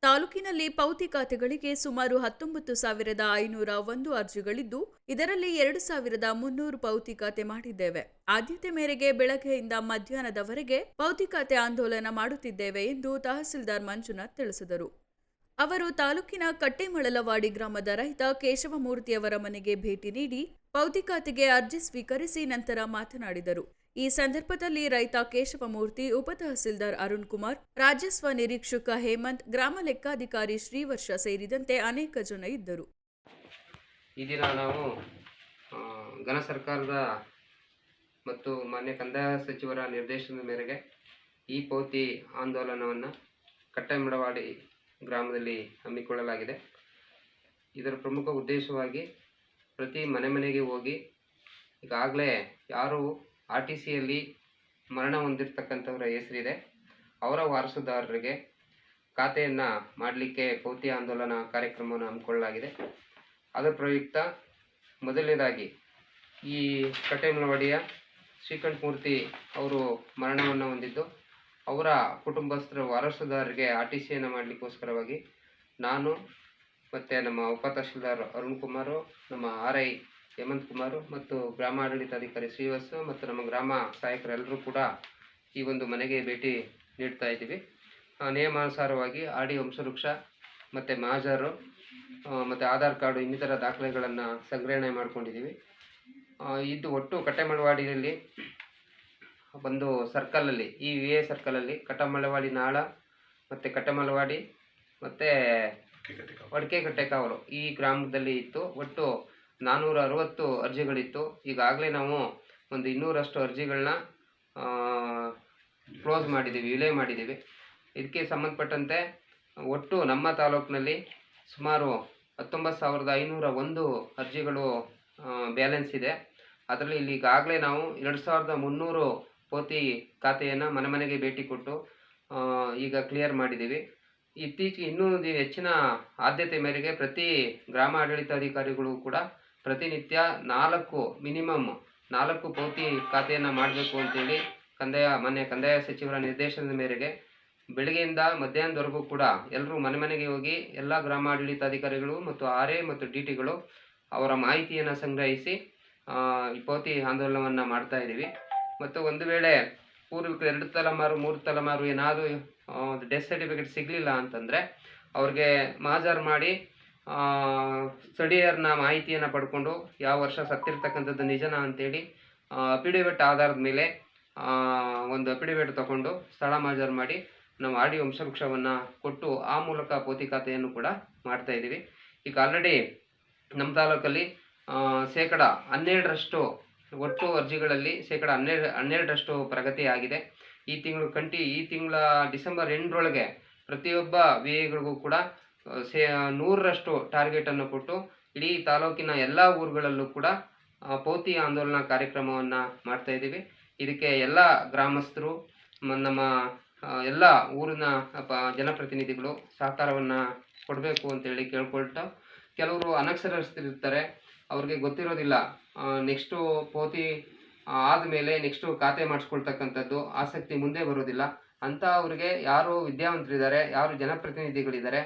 ತಾಲೂಕಿನಲ್ಲಿ ಪೌತಿ ಖಾತೆಗಳಿಗೆ ಸುಮಾರು 19,501 ಅರ್ಜಿಗಳಿದ್ದು, ಇದರಲ್ಲಿ 2,300 ಪೌತಿ ಖಾತೆ ಮಾಡಿದ್ದೇವೆ. ಆದ್ಯತೆ ಮೇರೆಗೆ ಬೆಳಗ್ಗೆಯಿಂದ ಮಧ್ಯಾಹ್ನದವರೆಗೆ ಪೌತಿ ಖಾತೆ ಆಂದೋಲನ ಮಾಡುತ್ತಿದ್ದೇವೆ ಎಂದು ತಹಸೀಲ್ದಾರ್ ಮಂಜುನಾಥ್ ತಿಳಿಸಿದರು. ಅವರು ತಾಲೂಕಿನ ಕಟ್ಟೆಮಳಲವಾಡಿ ಗ್ರಾಮದ ರೈತ ಕೇಶವಮೂರ್ತಿಯವರ ಮನೆಗೆ ಭೇಟಿ ನೀಡಿ ಪೌತಿ ಖಾತೆಗೆ ಅರ್ಜಿ ಸ್ವೀಕರಿಸಿ ನಂತರ ಮಾತನಾಡಿದರು. ಈ ಸಂದರ್ಭದಲ್ಲಿ ರೈತ ಕೇಶವಮೂರ್ತಿ, ಉಪ ತಹಸೀಲ್ದಾರ್ ಅರುಣ್ ಕುಮಾರ್, ರಾಜಸ್ವ ನಿರೀಕ್ಷಕ ಹೇಮಂತ್, ಗ್ರಾಮ ಲೆಕ್ಕಾಧಿಕಾರಿ ಶ್ರೀವರ್ಷ ಸೇರಿದಂತೆ ಅನೇಕ ಜನ ಇದ್ದರು. ಈ ದಿನ ನಾವು ಘನ ಸರ್ಕಾರದ ಮತ್ತು ಮಾನ್ಯ ಕಂದಾಯ ಸಚಿವರ ನಿರ್ದೇಶನದ ಮೇರೆಗೆ ಈ ಪೌತಿ ಆಂದೋಲನವನ್ನು ಕಟ್ಟೆಮಳವಾಡಿ ಗ್ರಾಮದಲ್ಲಿ ಹಮ್ಮಿಕೊಳ್ಳಲಾಗಿದೆ. ಇದರ ಪ್ರಮುಖ ಉದ್ದೇಶವಾಗಿ ಪ್ರತಿ ಮನೆಗೆ ಹೋಗಿ ಈಗಾಗಲೇ ಯಾರು RTCಯಲ್ಲಿ ಮರಣ ಹೊಂದಿರತಕ್ಕಂಥವರ ಹೆಸರಿದೆ ಅವರ ವಾರಸುದಾರರಿಗೆ ಖಾತೆಯನ್ನು ಮಾಡಲಿಕ್ಕೆ ಪೌತಿ ಆಂದೋಲನ ಕಾರ್ಯಕ್ರಮವನ್ನು ಹಮ್ಮಿಕೊಳ್ಳಲಾಗಿದೆ. ಅದರ ಪ್ರಯುಕ್ತ ಮೊದಲನೇದಾಗಿ ಈ ಕಟ್ಟೆಮಳವಾಡಿಯ ಶ್ರೀಕಂಠಮೂರ್ತಿ ಅವರು ಮರಣವನ್ನು ಹೊಂದಿದ್ದು ಅವರ ಕುಟುಂಬಸ್ಥರ ವಾರಸುದಾರರಿಗೆ RTCಯನ್ನು ಮಾಡಲಿಕ್ಕೋಸ್ಕರವಾಗಿ ನಾನು ಮತ್ತು ನಮ್ಮ ಉಪ ತಹಶೀಲ್ದಾರ್ ಅರುಣ್ ಕುಮಾರು, ನಮ್ಮ RI ಹೇಮಂತ್ ಕುಮಾರು ಮತ್ತು ಗ್ರಾಮಾಡಳಿತಾಧಿಕಾರಿ ಶ್ರೀವತ್ಸ ಮತ್ತು ನಮ್ಮ ಗ್ರಾಮ ಸಹಾಯಕರೆಲ್ಲರೂ ಕೂಡ ಈ ಒಂದು ಮನೆಗೆ ಭೇಟಿ ನೀಡ್ತಾ ಇದ್ದೀವಿ. ನಿಯಮಾನುಸಾರವಾಗಿ RD ವಂಶವೃಕ್ಷ ಮತ್ತು ಮಹಾಜರು ಮತ್ತು ಆಧಾರ್ ಕಾರ್ಡು ಇನ್ನಿತರ ದಾಖಲೆಗಳನ್ನು ಸಂಗ್ರಹಣೆ ಮಾಡ್ಕೊಂಡಿದ್ದೀವಿ. ಇದು ಒಟ್ಟು ಕಟ್ಟೆಮಳವಾಡಿಯಲ್ಲಿ ಒಂದು ಸರ್ಕಲಲ್ಲಿ, ಈ VA ಸರ್ಕಲಲ್ಲಿ ಕಟ್ಟೆಮಳವಾಡಿ ನಾಳ ಮತ್ತು ಕಟ್ಟೆಮಳವಾಡಿ ಮತ್ತು ವಡ್ಕೆಕಟ್ಟೆಕಾವಲು ಈ ಗ್ರಾಮದಲ್ಲಿ ಇತ್ತು. ಒಟ್ಟು 460 ಅರ್ಜಿಗಳಿತ್ತು. ಈಗಾಗಲೇ ನಾವು ಒಂದು 200ರಷ್ಟು ಅರ್ಜಿಗಳನ್ನ ಕ್ಲೋಸ್ ಮಾಡಿದ್ದೀವಿ, ವಿಲೇ ಮಾಡಿದ್ದೀವಿ. ಇದಕ್ಕೆ ಸಂಬಂಧಪಟ್ಟಂತೆ ಒಟ್ಟು ನಮ್ಮ ತಾಲೂಕಿನಲ್ಲಿ ಸುಮಾರು 19,501 ಅರ್ಜಿಗಳು ಬ್ಯಾಲೆನ್ಸ್ ಇದೆ. ಅದರಲ್ಲಿ ಇಲ್ಲಿ ಈಗಾಗಲೇ ನಾವು 2,300 ಪೌತಿ ಖಾತೆಯನ್ನು ಮನೆಗೆ ಭೇಟಿ ಕೊಟ್ಟು ಈಗ ಕ್ಲಿಯರ್ ಮಾಡಿದ್ದೀವಿ. ಇತ್ತೀಚೆಗೆ ಇನ್ನೂ ಹೆಚ್ಚಿನ ಆದ್ಯತೆ ಮೇರೆಗೆ ಪ್ರತಿ ಗ್ರಾಮ ಆಡಳಿತಾಧಿಕಾರಿಗಳು ಕೂಡ ಪ್ರತಿನಿತ್ಯ ಮಿನಿಮಮ್ 4 ಪೌತಿ ಖಾತೆಯನ್ನು ಮಾಡಬೇಕು ಅಂತೇಳಿ ಮಾನ್ಯ ಕಂದಾಯ ಸಚಿವರ ನಿರ್ದೇಶನದ ಮೇರೆಗೆ ಬೆಳಗ್ಗೆಯಿಂದ ಮಧ್ಯಾಹ್ನದವರೆಗೂ ಕೂಡ ಎಲ್ಲರೂ ಮನೆಗೆ ಹೋಗಿ ಎಲ್ಲ ಗ್ರಾಮ ಆಡಳಿತಾಧಿಕಾರಿಗಳು ಮತ್ತು RA ಮತ್ತು DTಗಳು ಅವರ ಮಾಹಿತಿಯನ್ನು ಸಂಗ್ರಹಿಸಿ ಈ ಪೌತಿ ಆಂದೋಲನವನ್ನು ಮಾಡ್ತಾ ಇದ್ದೀವಿ. ಮತ್ತು ಒಂದು ವೇಳೆ ಪೂರ್ವಿಕರು 2 ತಲೆಮಾರು 3 ತಲೆಮಾರು ಏನಾದರೂ ಡೆತ್ ಸರ್ಟಿಫಿಕೇಟ್ ಸಿಗಲಿಲ್ಲ ಅಂತಂದರೆ ಅವ್ರಿಗೆ ಮಹಾಜರ್ ಮಾಡಿ ಸ್ಥಳೀಯರನ್ನ ಮಾಹಿತಿಯನ್ನು ಪಡ್ಕೊಂಡು ಯಾವ ವರ್ಷ ಸತ್ತಿರ್ತಕ್ಕಂಥದ್ದು ನಿಜನಾ ಅಂತೇಳಿ ಅಫಿಡವಿಟ್ ಆಧಾರದ ಮೇಲೆ ಒಂದು ಅಫಿಡವಿಟ್ ತಗೊಂಡು ಸ್ಥಳ ಮಹಾಜರ್ ಮಾಡಿ ನಾವು RD ವಂಶವೃಕ್ಷವನ್ನು ಕೊಟ್ಟು ಆ ಮೂಲಕ ಪೌತಿ ಖಾತೆಯನ್ನು ಕೂಡ ಮಾಡ್ತಾಯಿದ್ದೀವಿ. ಈಗ ಆಲ್ರೆಡಿ ನಮ್ಮ ತಾಲೂಕಲ್ಲಿ 12% ಒಟ್ಟು ಅರ್ಜಿಗಳಲ್ಲಿ 12% ಪ್ರಗತಿ ಆಗಿದೆ. ಈ ತಿಂಗಳ ಡಿಸೆಂಬರ್ ಎಂಡರೊಳಗೆ ಪ್ರತಿಯೊಬ್ಬ VAಗಳಿಗೂ ಕೂಡ 100ರಷ್ಟು ಟಾರ್ಗೆಟನ್ನು ಕೊಟ್ಟು ಇಡೀ ತಾಲೂಕಿನ ಎಲ್ಲ ಊರುಗಳಲ್ಲೂ ಕೂಡ ಪೌತಿ ಆಂದೋಲನ ಕಾರ್ಯಕ್ರಮವನ್ನು ಮಾಡ್ತಾಯಿದ್ದೀವಿ. ಇದಕ್ಕೆ ಎಲ್ಲ ಗ್ರಾಮಸ್ಥರು, ನಮ್ಮ ಎಲ್ಲ ಊರಿನ ಜನಪ್ರತಿನಿಧಿಗಳು ಸಹಕಾರವನ್ನು ಕೊಡಬೇಕು ಅಂತೇಳಿ ಕೇಳ್ಕೊಳ್ತಾ, ಕೆಲವರು ಅನಕ್ಷರಸ್ಥರಿರ್ತಾರೆ, ಅವ್ರಿಗೆ ಗೊತ್ತಿರೋದಿಲ್ಲ ನೆಕ್ಸ್ಟು ಪೌತಿ ಆದಮೇಲೆ ನೆಕ್ಸ್ಟು ಖಾತೆ ಮಾಡಿಸ್ಕೊಳ್ತಕ್ಕಂಥದ್ದು ಆಸಕ್ತಿ ಮುಂದೆ ಬರೋದಿಲ್ಲ ಅಂತ ಅವ್ರಿಗೆ ಯಾರು ವಿದ್ಯಾವಂತರಿದ್ದಾರೆ, ಯಾರು ಜನಪ್ರತಿನಿಧಿಗಳಿದ್ದಾರೆ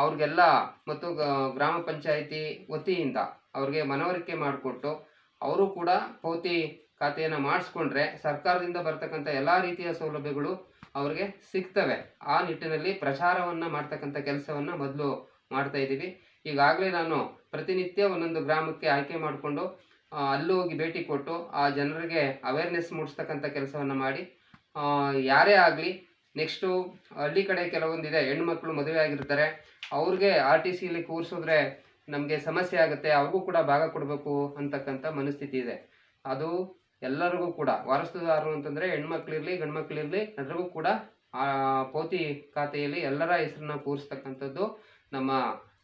ಅವ್ರಿಗೆಲ್ಲ ಮತ್ತು ಗ್ರಾಮ ಪಂಚಾಯಿತಿ ವತಿಯಿಂದ ಅವ್ರಿಗೆ ಮನವರಿಕೆ ಮಾಡಿಕೊಟ್ಟು ಅವರು ಕೂಡ ಪೌತಿ ಖಾತೆಯನ್ನು ಮಾಡಿಸ್ಕೊಂಡ್ರೆ ಸರ್ಕಾರದಿಂದ ಬರ್ತಕ್ಕಂಥ ಎಲ್ಲ ರೀತಿಯ ಸೌಲಭ್ಯಗಳು ಅವ್ರಿಗೆ ಸಿಗ್ತವೆ. ಆ ನಿಟ್ಟಿನಲ್ಲಿ ಪ್ರಚಾರವನ್ನು ಮಾಡ್ತಕ್ಕಂಥ ಕೆಲಸವನ್ನು ಮೊದಲು ಮಾಡ್ತಾ ಇದ್ದೀವಿ. ಈಗಾಗಲೇ ನಾನು ಪ್ರತಿನಿತ್ಯ ಒಂದೊಂದು ಗ್ರಾಮಕ್ಕೆ ಆಯ್ಕೆ ಮಾಡಿಕೊಂಡು ಅಲ್ಲೂ ಹೋಗಿ ಭೇಟಿ ಕೊಟ್ಟು ಆ ಜನರಿಗೆ ಅವೇರ್ನೆಸ್ ಮೂಡಿಸ್ತಕ್ಕಂಥ ಕೆಲಸವನ್ನು ಮಾಡಿ, ಯಾರೇ ಆಗಲಿ ನೆಕ್ಸ್ಟು ಹಳ್ಳಿ ಕಡೆ ಕೆಲವೊಂದಿದೆ, ಹೆಣ್ಮಕ್ಳು ಮದುವೆ ಆಗಿರ್ತಾರೆ, ಅವ್ರಿಗೆ RTCಯಲ್ಲಿ ಕೂರಿಸಿದ್ರೆ ನಮಗೆ ಸಮಸ್ಯೆ ಆಗುತ್ತೆ, ಅವ್ರಿಗೂ ಕೂಡ ಭಾಗ ಕೊಡಬೇಕು ಅಂತಕ್ಕಂಥ ಮನಸ್ಥಿತಿ ಇದೆ. ಅದು ಎಲ್ಲರಿಗೂ ಕೂಡ ವಾರಸುದಾರರು ಅಂತಂದರೆ ಹೆಣ್ಮಕ್ಳಿರಲಿ ಗಂಡು ಮಕ್ಕಳಿರಲಿ ಎಲ್ಲರಿಗೂ ಕೂಡ ಪೌತಿ ಖಾತೆಯಲ್ಲಿ ಎಲ್ಲರ ಹೆಸರನ್ನ ಕೂರಿಸ್ತಕ್ಕಂಥದ್ದು ನಮ್ಮ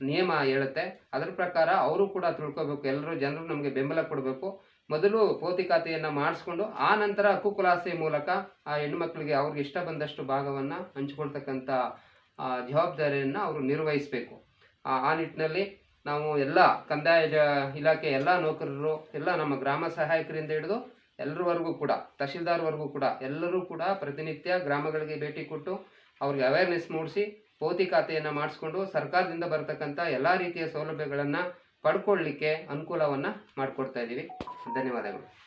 ನಿಯಮ ಹೇಳುತ್ತೆ. ಅದರ ಪ್ರಕಾರ ಅವರು ಕೂಡ ತಿಳ್ಕೋಬೇಕು, ಎಲ್ಲರೂ ಜನರು ನಮಗೆ ಬೆಂಬಲ ಕೊಡಬೇಕು. ಮೊದಲು ಪೌತಿ ಖಾತೆಯನ್ನು ಮಾಡಿಸ್ಕೊಂಡು ಆ ನಂತರ ಹಕ್ಕು ಖುಲಾಸೆ ಮೂಲಕ ಆ ಹೆಣ್ಮಕ್ಳಿಗೆ ಅವ್ರಿಗೆ ಇಷ್ಟ ಬಂದಷ್ಟು ಭಾಗವನ್ನು ಹಂಚ್ಕೊಳ್ತಕ್ಕಂಥ ಜವಾಬ್ದಾರಿಯನ್ನು ಅವರು ನಿರ್ವಹಿಸಬೇಕು. ಆ ನಿಟ್ಟಿನಲ್ಲಿ ನಾವು ಎಲ್ಲ ಕಂದಾಯ ಇಲಾಖೆ ಎಲ್ಲ ನೌಕರರು, ಎಲ್ಲ ನಮ್ಮ ಗ್ರಾಮ ಸಹಾಯಕರಿಂದ ಹಿಡಿದು ಎಲ್ಲರವರೆಗೂ ಕೂಡ ತಹಶೀಲ್ದಾರ್ವರೆಗೂ ಕೂಡ ಎಲ್ಲರೂ ಕೂಡ ಪ್ರತಿನಿತ್ಯ ಗ್ರಾಮಗಳಿಗೆ ಭೇಟಿ ಕೊಟ್ಟು ಅವ್ರಿಗೆ ಅವೇರ್ನೆಸ್ ಮೂಡಿಸಿ ಪೌತಿ ಖಾತೆಯನ್ನು ಮಾಡಿಸ್ಕೊಂಡು ಸರ್ಕಾರದಿಂದ ಬರತಕ್ಕಂಥ ಎಲ್ಲ ರೀತಿಯ ಸೌಲಭ್ಯಗಳನ್ನು ಪಡ್ಕೊಳ್ಳಿಕ್ಕೆ ಅನುಕೂಲವನ್ನು ಮಾಡಿಕೊಡ್ತಾ ಇದ್ದೀವಿ. ಧನ್ಯವಾದಗಳು.